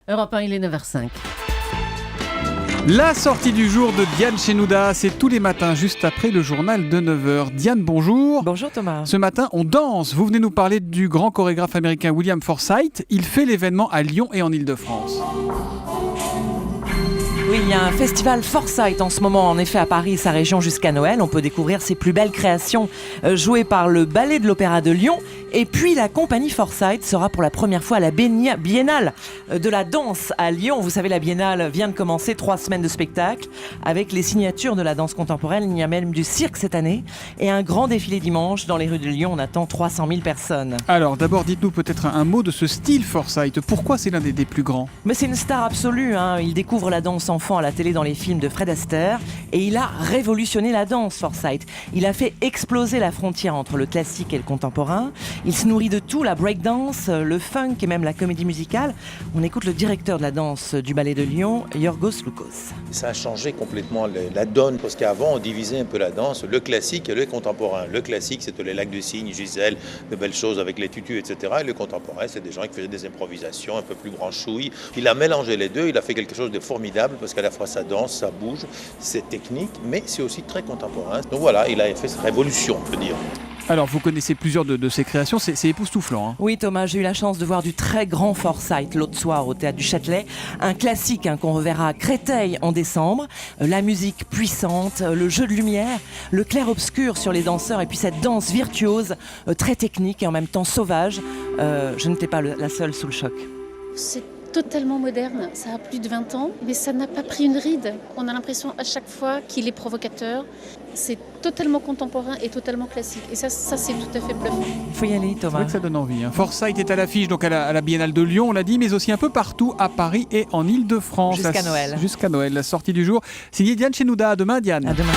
Europe 1, il est 9h05. La sortie du jour de Diane Chenouda, c'est tous les matins, juste après le journal de 9h. Diane, bonjour. Bonjour Thomas. Ce matin, on danse. Vous venez nous parler du grand chorégraphe américain William Forsythe. Il fait l'événement à Lyon et en Ile-de-France. Oui, il y a un festival Forsythe en ce moment, en effet, à Paris et sa région jusqu'à Noël. On peut découvrir ses plus belles créations jouées par le Ballet de l'Opéra de Lyon. Et puis, la compagnie Forsythe sera pour la première fois à la Biennale de la danse à Lyon. Vous savez, la Biennale vient de commencer, 3 semaines de spectacle avec les signatures de la danse contemporaine. Il y a même du cirque cette année et un grand défilé dimanche dans les rues de Lyon. On attend 300 000 personnes. Alors, d'abord, dites-nous peut-être un mot de ce style Forsythe. Pourquoi c'est l'un des plus grands ? Mais c'est une star absolue, hein. Il découvre la danse enfant à la télé dans les films de Fred Astaire et il a révolutionné la danse, Forsythe. Il a fait exploser la frontière entre le classique et le contemporain. Il se nourrit de tout, la breakdance, le funk et même la comédie musicale. On écoute le directeur de la danse du Ballet de Lyon, Yorgos Loukos. Ça a changé complètement la donne, parce qu'avant on divisait un peu la danse, le classique et le contemporain. Le classique c'était les lacs de Cygne, Gisèle, de belles choses avec les tutus, etc. Et le contemporain c'est des gens qui faisaient des improvisations un peu plus branchouilles. Il a mélangé les deux, il a fait quelque chose de formidable, parce qu'à la fois ça danse, ça bouge, c'est technique, mais c'est aussi très contemporain. Donc voilà, il a fait cette révolution, on peut dire. Alors, vous connaissez plusieurs de ses créations, c'est époustouflant. Hein. Oui Thomas, j'ai eu la chance de voir du très grand Forsythe l'autre soir au Théâtre du Châtelet. Un classique qu'on reverra à Créteil en décembre. La musique puissante, le jeu de lumière, le clair-obscur sur les danseurs et puis cette danse virtuose, très technique et en même temps sauvage. Je n'étais pas la seule sous le choc. C'est totalement moderne, ça a plus de 20 ans, mais ça n'a pas pris une ride. On a l'impression à chaque fois qu'il est provocateur. C'est totalement contemporain et totalement classique. Et ça c'est tout à fait bluffant. Il faut y aller C'est Thomas. vrai que ça donne envie. Hein. Forsythe est à l'affiche donc à la Biennale de Lyon, on l'a dit, mais aussi un peu partout à Paris et en Ile-de-France. Jusqu'à Noël. Jusqu'à Noël, la sortie du jour. Signé Diane Chenouda. À demain, Diane. À demain.